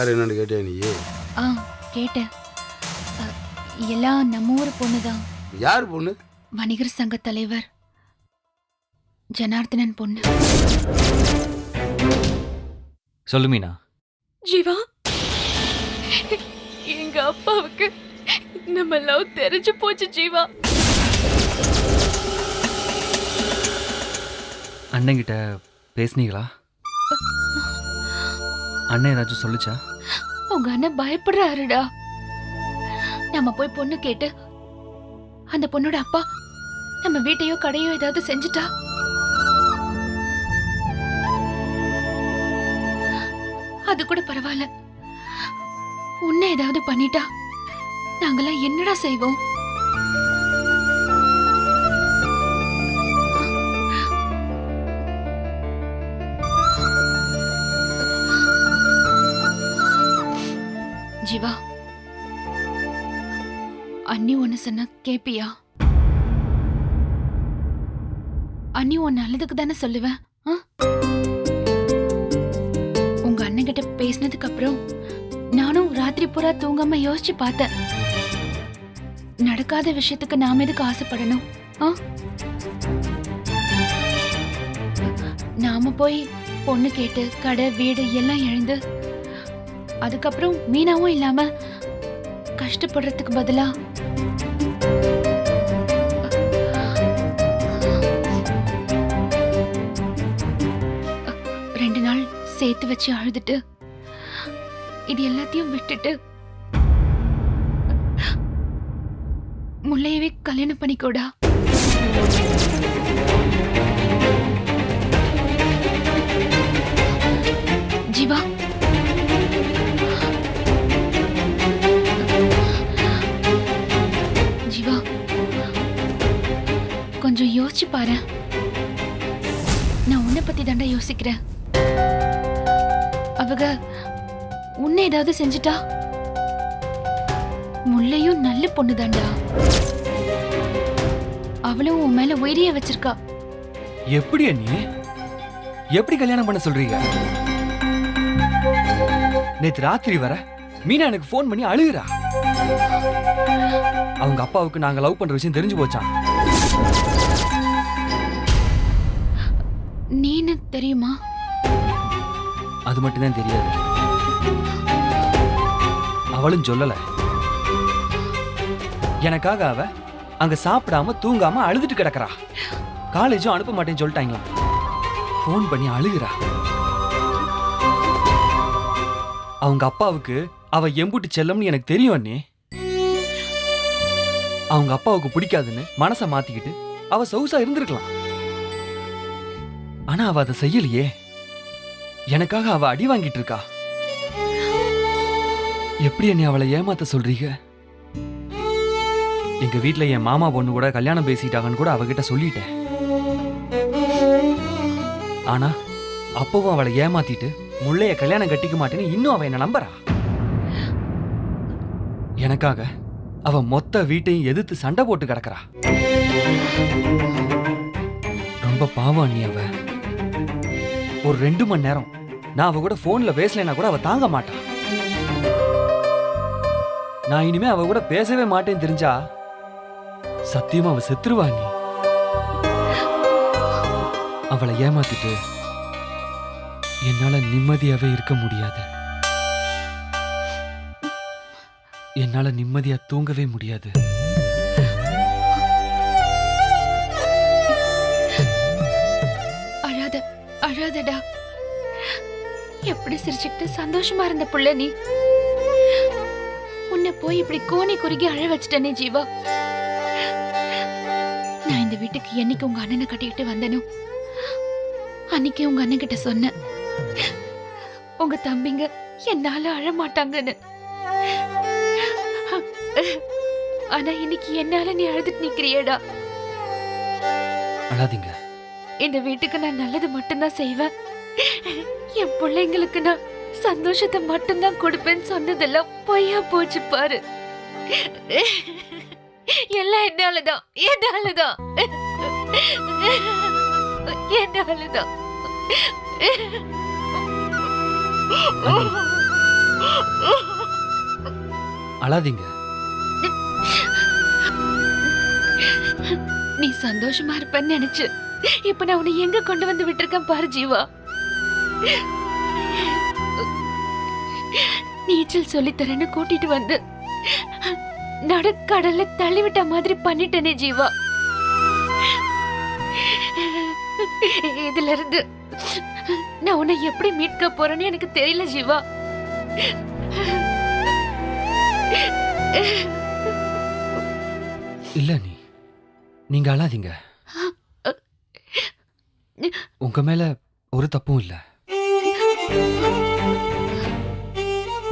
யார் என்னன்னு கேட்டியா நீ? ஆ கேட்டேன். எல்லாம் நம்ம ஊர் பொண்ணுதான். யார் பொண்ணு? வணிகர் சங்க தலைவர் ஜனார்தனன் பொண்ணு. சொல்லு மீனா. ஜீவா, எங்க அப்பாவுக்கு நம்ம லவ் தெரிஞ்சு போச்சு ஜீவா. அண்ணங்கிட்ட பேசுனீங்களா? அண்ணன் ஏதாச்சும் சொல்லுச்சா? உங்க அண்ணன் பயப்படுறாருடா. நம்ம போய் பொண்ணு கேட்டு அந்த பொண்ணோட அப்பா நம்ம வீட்டையோ கடையோ ஏதாவது செஞ்சுட்டா, அது கூட பரவாயில்ல. உன்னை ஏதாவது பண்ணிட்டா நாங்கெல்லாம் என்னடா செய்வோம்? ஜீவா, அண்ணி ஒன்னு சொன்னா கேப்பியா? அண்ணி ஒன்னு நல்லதுக்கு தானே சொல்லுவேன். உங்க அண்ணன் கிட்ட பேசினதுக்கு அப்புறம் நானும் ராத்திரி பூரா தூங்காம யோசிச்சு பார்த்தேன். நடக்காத விஷயத்துக்கு நாம எதுக்கு ஆசைப்படணும்? நாம போய் பொண்ணு கேட்டு கடை வீடு எல்லாம் இழந்து அதுக்கப்புறம் மீனாவும் இல்லாம கஷ்டப்படுறதுக்கு பதிலா ரெண்டு நாள் சேர்த்து வச்சு அழுதுட்டு இது எல்லாத்தையும் விட்டுட்டு முல்லையவே கல்யாணம் பண்ணிக்கோடா. ஜீவா, ஜீவா கொஞ்சம் யோசிச்சு பாரு. நான் உன்னை பத்தி தாண்டா யோசிக்கிறேன். அவங்க உன்னை ஏதாவது செஞ்சுட்டா முல்லையும் நல்ல பொண்ணு தாண்டா. அவளும் உன் மேல உயிரிய வச்சிருக்கா. எப்படி அண்ணி? எப்படி கல்யாணம் பண்ண சொல்றீங்க? நேத்து ராத்திரி வர மீனா எனக்கு போன் பண்ணி அழுகுறா. அவங்க அப்பாவுக்கு நாங்க லவ் பண்ற விஷயம் தெரிஞ்சு போச்சான். நீன்னு தெரியுமா? அது மட்டும்தான் தெரியாது. அவளும் சொல்லல. எனக்காக அவ அங்க சாப்பிடாம தூங்காம அழுதுட்டு கிடக்குறா. காலேஜும் அனுப்ப மாட்டேன்னு சொல்லிட்டாங்களா. போன் பண்ணி அழுகுறா. அவங்க அப்பாவுக்கு அவ எம்புட்டு செல்லம்னு எனக்கு தெரியும் அண்ணே. அவங்க அப்பாவுக்கு பிடிக்காதுன்னு மனசை மாத்திக்கிட்டு அவ சொகுசா இருந்திருக்கலாம். ஆனா அவ அதை செய்யலையே. எனக்காக அவ அடி வாங்கிட்டு இருக்கா. எப்படி என்ன அவளை ஏமாத்த சொல்றீங்க? எங்க வீட்டுல என் மாமா பொண்ணு கூட கல்யாணம் பேசிட்டாங்கன்னு கூட அவகிட்ட சொல்லிட்டேன். ஆனா அப்பவும் அவளை ஏமாத்திட்டு முள்ளைய கல்யாணம் கட்டிக்க மாட்டேன்னு இன்னும் அவ என்ன நம்புறா. எனக்காக அவ மொத்த வீட்டையும் எதிர்த்து சண்டை போட்டு கிடக்குறா. ரொம்ப பாவம் அண்ணி அவ. ஒரு 2 மணி நேரம் நான் அவ கூட போன்ல பேசலைன்னா கூட அவ தாங்க மாட்டா. நான் இனிமே அவ கூட பேசவே மாட்டேன்னு தெரிஞ்சா சத்தியமா அவ செத்துருவா. நீ அவளை ஏமாத்திட்டு என்னால நிம்மதியாவே இருக்க முடியாது. என்னால நிம்மதியா தூங்கவே முடியாது. அழாத அழாதடா. எப்படி சிரிச்சுக்கிட்டு சந்தோஷமா இருந்த புள்ள நீ. உன்னை போய் இப்படி கோணி குறுகி அழ வச்சிட்டனே ஜீவா. நான் இந்த வீட்டுக்கு என்னைக்கு உங்க அண்ணனை கட்டிக்கிட்டு வந்தனோ அன்னைக்கு உங்க அண்ணன் கிட்ட சொன்னேன், உங்க தம்பிங்க என்னால அழ மாட்டாங்கன்னு. ஆனா இன்னைக்கு என்னால நீ அழுதுட்டு நிக்கிறியேடா. அழாதீங்க. இந்த வீட்டுக்கு நான் நல்லது மட்டும்தான் செய்வேன். என் பிள்ளைங்களுக்கு நான் சந்தோஷத்தை மட்டும்தான் கொடுப்பேன்னு சொன்னதெல்லாம் பொய்யா போச்சு பாரு. எல்லாம் என்னாலதான் என்னாலதான் என்னாலதான். அழாதீங்க. நீ சந்தோஷமா இருப்பேன்னு நினைச்சு இப்ப நான் உன்னை எங்க கொண்டு வந்து விட்டிருக்கேன் பாரு ஜீவா. நீச்சல் சொல்லித்தரேன்னு கூட்டிட்டு வந்து நடுக்கடல்ல தள்ளிவிட்ட மாதிரி பண்ணிட்டேனே ஜீவா. இதுல இருந்து நான் உன்னை எப்படி மீட்க போறேன்னு எனக்கு தெரியல ஜீவா. இல்ல நீங்க அழாதீங்க. உங்க மேல ஒரு தப்பும் இல்ல.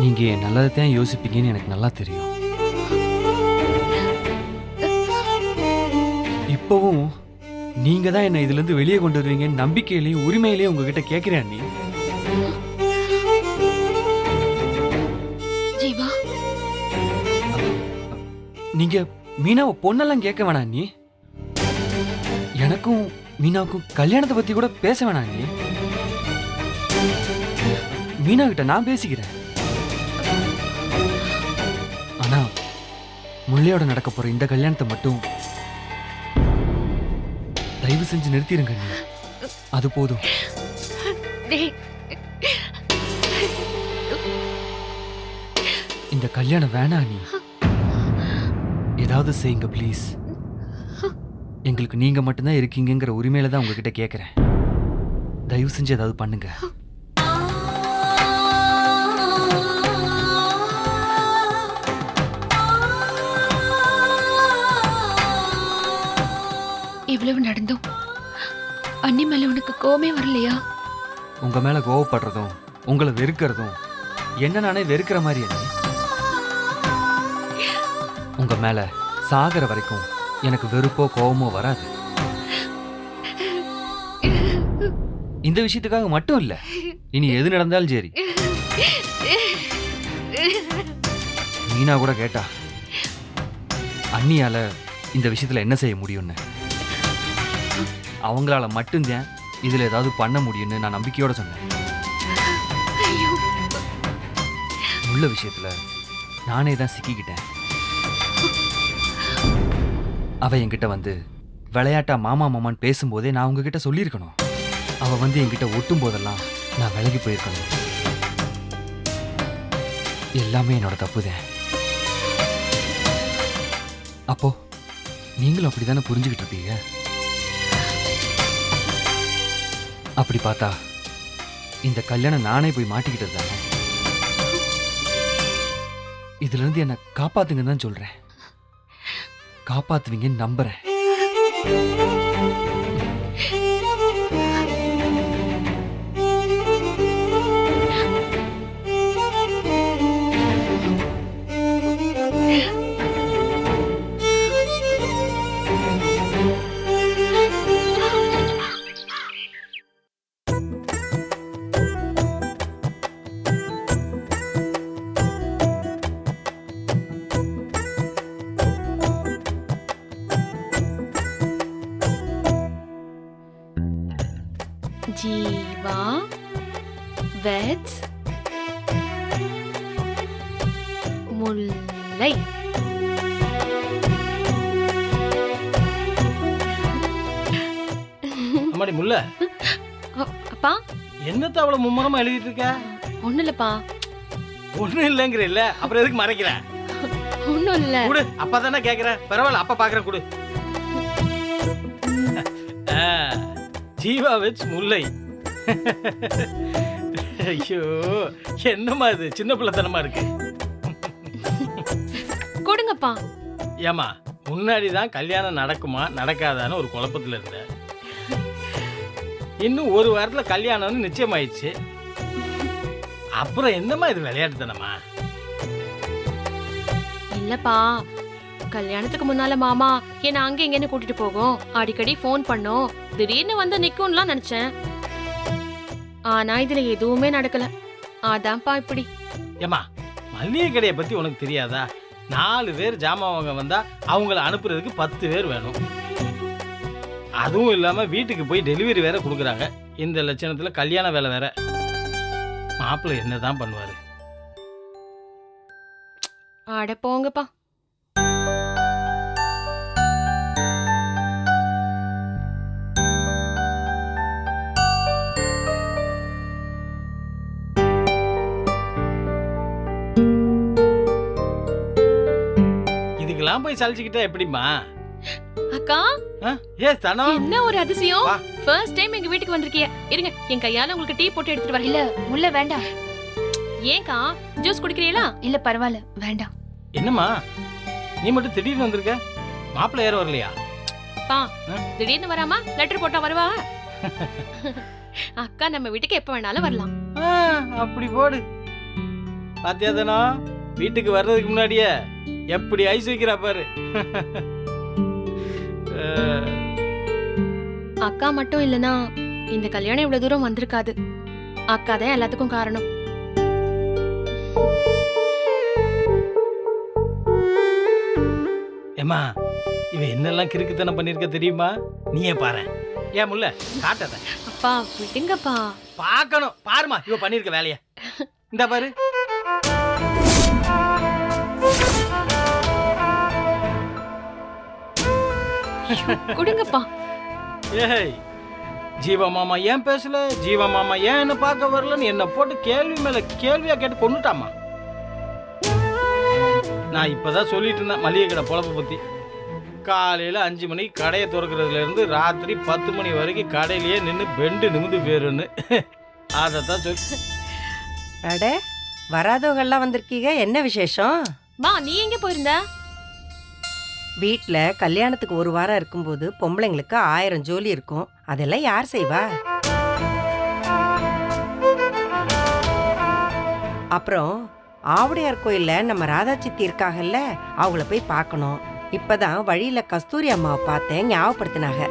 நீங்க என் நல்லதைத்தான் யோசிப்பீங்கன்னு எனக்கு நல்லா தெரியும். இப்பவும் நீங்க தான் என்ன இதுல இருந்து வெளியே கொண்டு வருவீங்கன்னு நம்பிக்கையிலையும் உரிமையிலையும் உங்ககிட்ட கேட்கிறேன் நீ. ஜீவா, நீங்க மீனாவை பொண்ணெல்லாம் கேட்க வேணாம் நீ. எனக்கும் மீனாவுக்கும் கல்யாணத்தை பத்தி கூட பேச வேணாம் நீ. மீனா கிட்ட நான் பேசிக்கிறேன். ஆனா முல்லையோட நடக்க போற இந்த கல்யாணத்தை மட்டும் தயவு செஞ்சு நிறுத்திடுங்க நீ. அது போதும். இந்த கல்யாணம் வேணாம் நீ. ஏதாவது செய்யுங்க ப்ளீஸ். எங்களுக்கு நீங்க மட்டும்தான் இருக்கீங்கிற உரிமையில தான் உங்ககிட்ட கேட்கிறேன். தயவு செஞ்சு ஏதாவது பண்ணுங்க. இவ்வளவு நடந்தும் அண்ணி மேல உனக்கு கோவமே வரலையா? உங்க மேல கோவப்படுறதும் உங்களை வெறுக்கிறதும் என்ன நானே வெறுக்கிற மாதிரி அண்ணி. உங்க மேல சாகர வரைக்கும் எனக்கு வெறுப்போ கோவமோ வராது. இந்த விஷயத்துக்காக மட்டும் இல்ல, இனி எது நடந்தாலும் சரி. மீனா கூட கேட்டா அண்ணியால இந்த விஷயத்துல என்ன செய்ய முடியும்னு. அவங்களால மட்டும்தான் இதுல ஏதாவது பண்ண முடியும்னு நான் நம்பிக்கையோட சொன்னேன். உள்ள விஷயத்துல நானே தான் சிக்கிக்கிட்டேன். அவ என்கிட்ட வந்து விளையாட்டா மாமா மாமான்னு பேசும்போதே நான் உங்ககிட்ட சொல்லியிருக்கணும். அவ வந்து என்கிட்ட ஒட்டும் போதெல்லாம் நான் விலகி போயிருக்கணும். எல்லாமே என்னோட தப்புதான். அப்போ நீங்களும் அப்படித்தானே புரிஞ்சுக்கிட்டு இருப்பீங்க. அப்படி பார்த்தா இந்த கல்யாணம் நானே போய் மாட்டிக்கிட்டது தானே. இதுல இருந்து என்ன காப்பாத்துங்கன்னு தான் சொல்றேன். காப்பாத்துவீங்கன்னு நம்புறேன். ஜீவா வெட்ஸ் முல்லை. அம்மாடி முல்லை, அப்பா என்னத்த அவ்வளவு மும்மரமா எழுதிட்டு இருக்க? ஒண்ணும் இல்லப்பா. ஒண்ணும் இல்லைங்கிற இல்ல, அப்புறம் எதுக்கு மறைக்கிற? ஒண்ணும் இல்ல. குடு, அப்பா தானே கேக்குறேன். பரவாயில்ல, அப்பா பாக்குறேன், குடு. ஜீவா வெச் முல்லை. ஐயோ, என்னம்மா இது சின்ன பிள்ளைத்தனமா இருக்கு. கொடுங்கப்பா. ஏமா, முன்னாடிதான் கல்யாணம் நடக்குமா நடக்காதான்னு ஒரு குழப்பத்துல இருந்தேன். இன்னும் ஒரு வாரத்துல கல்யாணம்னு நிச்சயமாயிடுச்சு. அப்புறம் என்னம்மா இது விளையாட்டுத்தனமா? இல்லப்பா, கல்யாணத்துக்கு முன்னால மாமா என்ன அங்க இங்கன்னு கூட்டிட்டு போகும், அடிக்கடி ஃபோன் பண்ணோம், திடீர்னு வந்து நிக்கும்லாம் நினைச்சேன். ஆனா இதுல எதுவுமே நடக்கல. அதான்ப்பா இப்படி. ஏமா, மல்லிகை கடையை பத்தி உனக்கு தெரியாதா? 4 பேர் ஜாமான் வாங்க வந்தா அவங்கள அனுப்புறதுக்கு 10 பேர் வேணும். அதுவும் இல்லாம வீட்டுக்கு போய் டெலிவரி வேற கொடுக்குறாங்க. இந்த லட்சணத்துல கல்யாண வேலை வேற. மாப்பிள்ளை என்னதான் பண்ணுவாரு? அட போங்கப்பா. இதுக்கெல்லாம் போய் சலிச்சுக்கிட்டா எப்படிம்மா? அக்கா, ஏ தனம், என்ன ஒரு அதிசயம். வா. ஃபர்ஸ்ட் டைம் எங்க வீட்டுக்கு வந்திருக்கீங்க. இருங்க, என் கையால உங்களுக்கு டீ போட்டு எடுத்துட்டு வரேன். இல்ல முல்ல வேண்டாம். ஏன்க்கா, ஜூஸ் குடிக்கிறீங்களா? இல்ல பரவாயில்ல வேண்டாம். என்னம்மா நீ மட்டும் திடீர்னு வந்திருக்க? மாப்பிள்ளை யாரும் வரலையா? பா, திடீர்னு வராமா லெட்டர் போட்டா வருவா? அக்கா நம்ம வீட்டுக்கு எப்ப வேணாலும் வரலாம். அப்படி போடு. பாத்தியா தனம், வீட்டுக்கு வர்றதுக்கு முன்னாடியே எப்படி ஐஸ் வைக்கிறா பாரு. அக்கா மட்டும் இல்லனா இந்த கல்யாணம் இவ்வளவு தூரம் வந்திருக்காது. அக்கா தான் எல்லாத்துக்கும் காரணம். ஏமா இவ என்னெல்லாம் கிறுக்குத்தனம் பண்ணிருக்க தெரியுமா? நீயே பாரு. ஏன் முல்ல காட்டாத. அப்பா விடுங்கப்பா. பார்க்கணும். பாருமா இவ பண்ணிருக்க வேலைய. இந்த பாரு. கொடுங்கப்பா. ஏய், ஜீவா மாமா ஏன் பேசல, ஜீவா மாமா ஏன் என்ன பார்க்க வரலன்னு என்ன போட்டு கேள்வி மேல கேள்வியா கேட்டு கொண்டுட்டாமா. நான் இப்பதான் சொல்லிட்டு இருந்தேன் மளிகை கடை பொழப்ப பத்தி. காலையில 5 மணிக்கு கடையை திறக்கிறதுல இருந்து ராத்திரி 10 மணி வரைக்கும் கடையிலேயே நின்று பெண்டு நிமிந்து போயிருன்னு அதைத்தான் சொல்லி. அட வராதவங்கெல்லாம் வந்திருக்கீங்க, என்ன விசேஷம்? மா, நீ எங்க போயிருந்த? வீட்ல கல்யாணத்துக்கு ஒரு வாரம் இருக்கும்போது பொம்பளைங்களுக்கு 1000 ஜோலி இருக்கும். அதெல்லாம் யார் செய்வா? அப்புறம் ஆவுடையார் கோயில்ல நம்ம ராதா சித்தி இருக்காங்கல்ல, அவங்கள போய் பார்க்கணும். இப்பதான் வழியில கஸ்தூரி அம்மாவை பார்த்தேன், ஞாபகப்படுத்தினாங்க.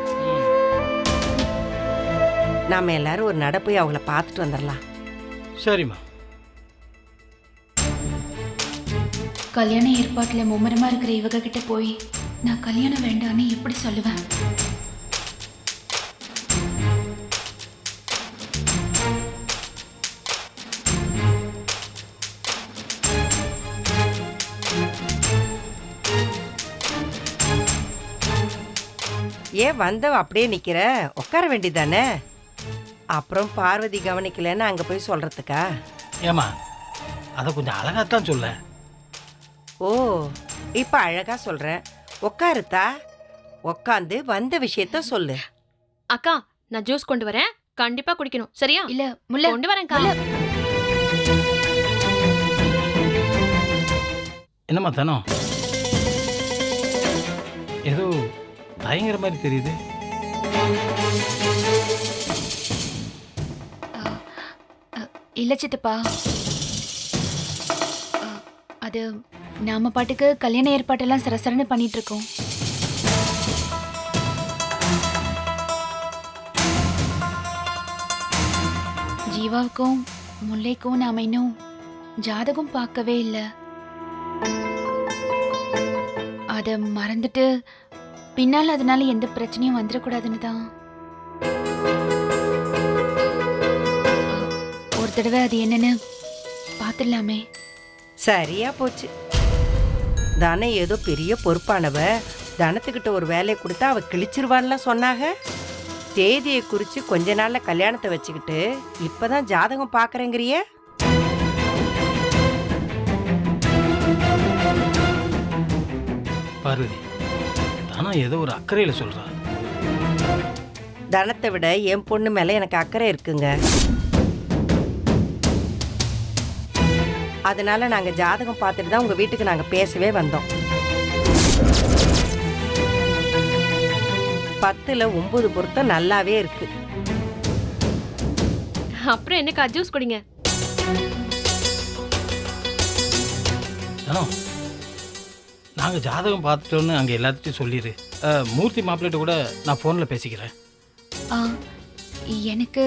நாம எல்லாரும் ஒரு நட போய் அவங்கள பார்த்துட்டு வந்துடலாம். சரிம்மா. கல்யாண ஏற்பாட்டுல மும்முரமா இருக்கிற இவங்க கிட்ட போய் நான் கல்யாணம் வேண்டான்னு எப்படி சொல்லுவேன்? ஏன் வந்தவ அப்படியே நிக்கிற? உட்கார வேண்டியதானே? அப்புறம் பார்வதி கவனிக்கலன்னு அங்க போய் சொல்றதுக்கா? ஏமா அதை கொஞ்சம் அழகாத்தான் சொல்ல. ஓ, இப்ப அழகா சொல்றேன். உட்காருத்தா, உட்காந்து வந்த விஷயத்த சொல்லு. அக்கா, நான் ஜூஸ் கொண்டு வரேன். கண்டிப்பா குடிக்கணும், சரியா? இல்ல முல்ல கொண்டு வரேன்க்கா. என்னம்மா தனம், ஏதோ தயங்குற மாதிரி தெரியுது. இல்ல சித்தப்பா, அது நாம பாட்டுக்கு கல்யாண ஏற்பாட்டெல்லாம் சரசரன்னு பண்ணிட்டு இருக்கோம். ஜீவாவுக்கும் முல்லைக்கும் நாம இன்னும் ஜாதகம் பார்க்கவே இல்லை. அத மறந்துட்டு பின்னால் அதனால எந்த பிரச்சனையும் வந்துடக்கூடாதுன்னு தான் ஒரு தடவை அது என்னன்னு பார்த்துடலாமே. சரியா போச்சு. தானே ஏதோ பெரிய பொறுப்பானவ, தனத்துக்கிட்ட ஒரு வேலையை கொடுத்தா அவ கிழிச்சிருவான்ல சொன்னாங்க. தேதியை குறிச்சு கொஞ்ச நாள்ல கல்யாணத்தை வச்சுக்கிட்டு இப்பதான் ஜாதகம் பாக்குறேங்கிறிய. பார்வதி, தானா ஏதோ ஒரு அக்கறையில சொல்றா. தனத்தை விட என் பொண்ணு மேல எனக்கு அக்கறை இருக்குங்க. அதனால நாங்க ஜாதகம் பார்த்துட்டு தான் உங்க வீட்டுக்கு நாங்க பேசவே வந்தோம். 10ல் 9 பொருத்தம் நல்லாவே இருக்கு. அப்புறம் என்னக்கா, ஜூஸ் குடிங்க. தனம், நாங்க ஜாதகம் பார்த்துட்டோன்னு அங்க எல்லாத்தையும் சொல்லிடு. மூர்த்தி மாப்பிள்ளைகிட்ட கூட நான் போன்ல பேசிக்கிறேன். எனக்கு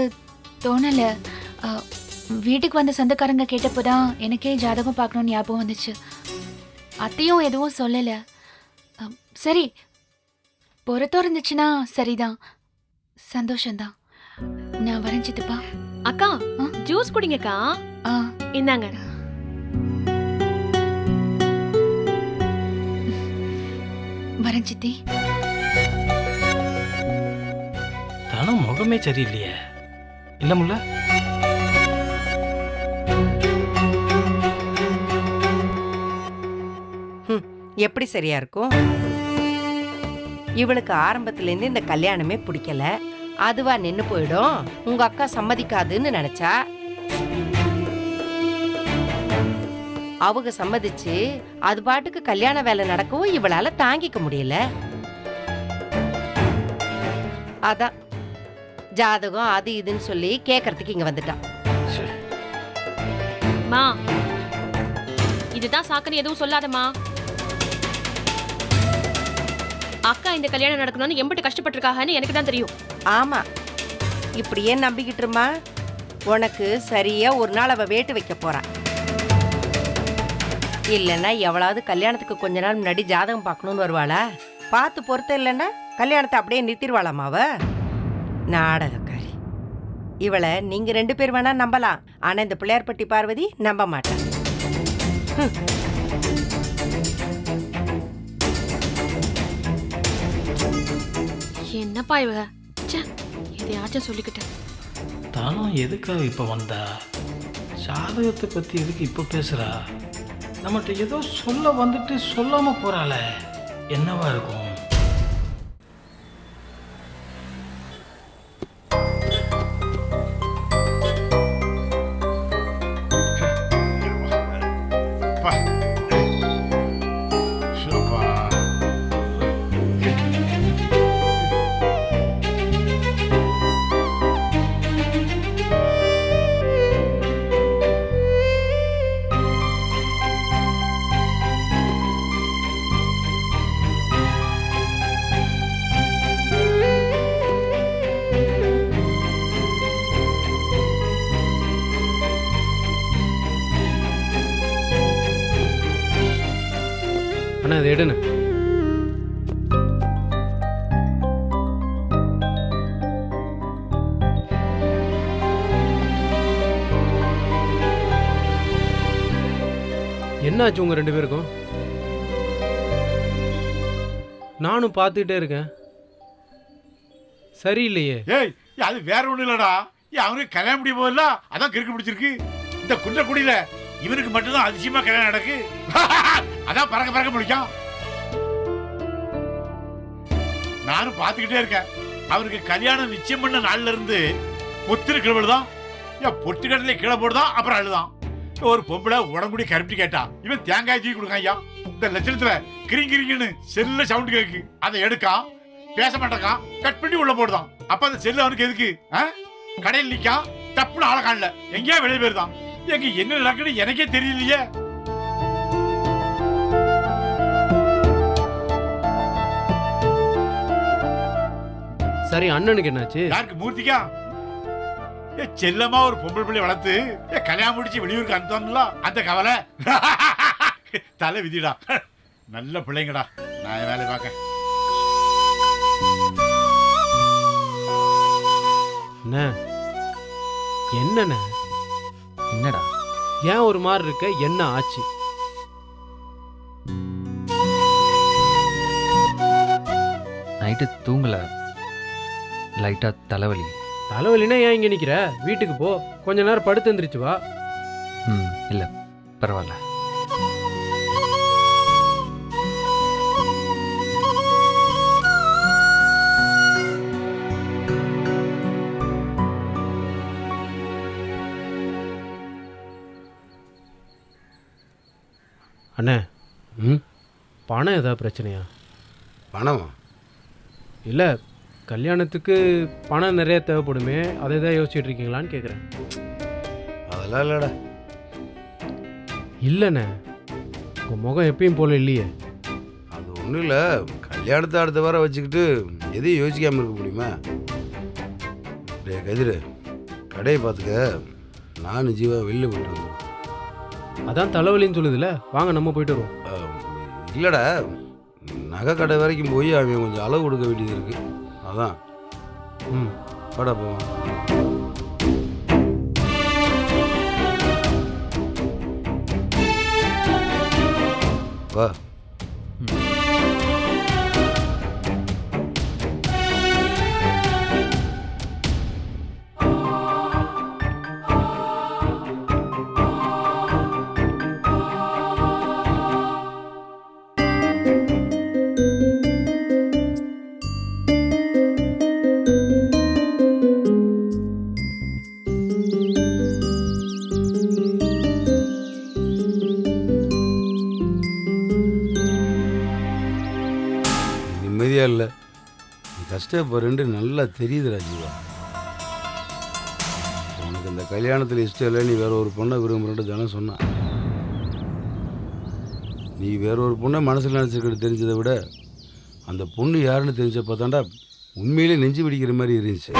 தோணல. வீட்டுக்கு வந்த சொந்தக்காரங்க கேட்டப்போதான் எனக்கே ஜாதகம் பார்க்கணும்னு ஞாபகம் வந்துச்சு. அத்தையும் எதுவும் சொல்லல. சரி, பொறுத்தோ இருந்துச்சுன்னா சரிதான், சந்தோஷம்தான். நான் வரேன் சித்தப்பா. அக்கா, ஜூஸ் குடிங்கக்கா. இந்தாங்க. வரேன் சித்தி. தனம் முகமே சரியில்லையே. இல்ல முல்ல? எப்படி சரியா இருக்கும்? இவளுக்கு ஆரம்பத்துல இருந்து இந்த கல்யாணமே பிடிக்கல. அதுவா நின்னு போயிடும், உங்க அக்கா சம்மதிக்காதுன்னு நினைச்சா அவங்க சம்மதிச்சு அது பாட்டுக்கு கல்யாண வேலை நடக்கவும் இவளால தாங்கிக்க முடியல. அதான் ஜாதகம் அது இதுன்னு சொல்லி கேக்குறதுக்கு இங்க வந்துட்டான். மா இதுதான் சாக்குன்னு எதுவும் சொல்லாதம்மா. அக்கா இந்த கல்யாணம் நடக்கணும்னு எம்பிட்டு கஷ்டப்பட்டிருக்காங்கன்னு எனக்கு தான் தெரியும். ஆமா, இப்படியே நம்பிக்கிட்டுருமா. உனக்கு சரியா ஒரு நாள் அவ வேட்டு வைக்க போறா. இல்லைன்னா எவளாவது கல்யாணத்துக்கு கொஞ்ச நாள் முன்னாடி ஜாதகம் பார்க்கணும்னு வருவாளா? பார்த்து பொறுத்த இல்லைன்னா கல்யாணத்தை அப்படியே நிறுத்திடுவாளாமா அவ. நாடகக்காரி. இவளை நீங்க 2 பேர் வேணா நம்பலாம், ஆனா இந்த பிள்ளையார்பட்டி பார்வதி நம்ப மாட்டான். என்னப்பா இவ எதையாச்சும் சொல்லிக்கிட்டேன். தனம் எதுக்காக இப்ப வந்தா? ஜாதகத்தை பத்தி எதுக்கு இப்ப பேசுறா? நம்மகிட்ட ஏதோ சொல்ல வந்துட்டு சொல்லாம போறாள. என்னவா இருக்கும்? அண்ணா அது எடுண்ணே. என்னாச்சு உங்க 2 பேருக்கும்? நானும் பார்த்துக்கிட்டே இருக்கேன், சரியில்லையே. ஏய் அது வேற ஒண்ணு இல்லடா. அவனுக்கு கல்யாணம் முடிய போதில்ல, அதான் கிறுக்கு பிடிச்சிருக்கு. இந்த குன்றக்குடியில இவனுக்கு மட்டும்தான் அதிசயமா கல்யாணம் நடக்கு. அதான் பறக்க பறக்க முடிக்கும். நானும் பார்த்துக்கிட்டே இருக்கேன். அவனுக்கு கல்யாணம் நிச்சயம் பண்ண நாள்ல இருந்து பொத்திரு கிளம்புதான், பொட்டு கடலை கீழே போடுதான், அப்புறம் அழுதான். ஒரு பொம்பளை உடம்புடி கருப்பி கேட்டா இவன் தேங்காய் தூக்கி கொடுங்க ஐயா. இந்த லட்சணத்துல கிரிங்கிரிங்கன்னு செல்ல சவுண்ட் கேக்கு. அதை எடுக்கான், பேச மாட்டேக்கான், கட் பண்ணி உள்ள போடுதான். அப்ப அந்த செல்லு அவனுக்கு எதுக்கு? கடையில் நிக்கா, தப்புன்னு ஆளை காணல, எங்கேயா வெளியே போயிருதான். எங்க என்ன நடக்குன்னு எனக்கே தெரியலையே. சரி அண்ணனுக்கு என்னாச்சு? யாருக்கு? மூர்த்திக்கா. செல்லமா ஒரு பொம்பளை பிள்ளை வளர்த்து கல்யாணம் முடிச்சு வெளியூருக்கு அனுப்பிட்டான்ல, அந்த கவலை. தலை விதிடா. நல்ல பிள்ளைங்கடா. நான் வேலை பார்க்க. என்னண்ணே? என்னடா? ஏன் ஒரு மாதிரி இருக்க? என்ன ஆச்சு? நைட்டு தூங்கல, லைட்டா தலைவலி. தலைவலினா ஏன் இங்க நிக்கிற? வீட்டுக்கு போ, கொஞ்ச நேரம் படுத்து எந்திரிச்சு வா. இல்ல பரவாயில்ல. அண்ணே, பணம் ஏதாவது பிரச்சனையா? பணமா? இல்லை, கல்யாணத்துக்கு பணம் நிறைய தேவைப்படுமே, அதை தான் யோசிச்சுட்டு இருக்கீங்களான்னு கேட்குறேன். அதெல்லாம் இல்லைடா. இல்லைண்ணே, உங்கள் முகம் எப்பயும் போல இல்லையே. அது ஒன்றும் இல்லை, கல்யாணத்தை அடுத்த வாரம் வச்சுக்கிட்டு எதையும் யோசிக்காமல் இருக்க முடியுமா? டே கதிர், கடையை பார்த்துக்க, நானும் ஜீவா வெளில போயிட்டு வந்துடுறோம். அதான் தலைவலின்னு சொல்லுதுல, வாங்க நம்ம போயிட்டு வருவோம். இல்லைடா, நகை கடை வரைக்கும் போய் அவன் கொஞ்சம் அளவு கொடுக்க வேண்டியது இருக்கு, அதான். வாடா போவோம். வா. நிம்மதியாக இல்லை. நீ கஷ்டப்படுறேன்ட்டு நல்லா தெரியுதுடா ஜீவா. உனக்கு இந்த கல்யாணத்தில் இஷ்டம் இல்லை, நீ வேற ஒரு பொண்ணை விரும்புறேன்ட்டு தானே சொன்னான். நீ வேற ஒரு பொண்ணை மனசில் நினச்சிக்கிட்டு தெரிஞ்சதை விட அந்த பொண்ணு யாருன்னு தெரிஞ்சப்போ தாண்டா உண்மையிலே நெஞ்சு பிடிக்கிற மாதிரி இருந்துச்சு.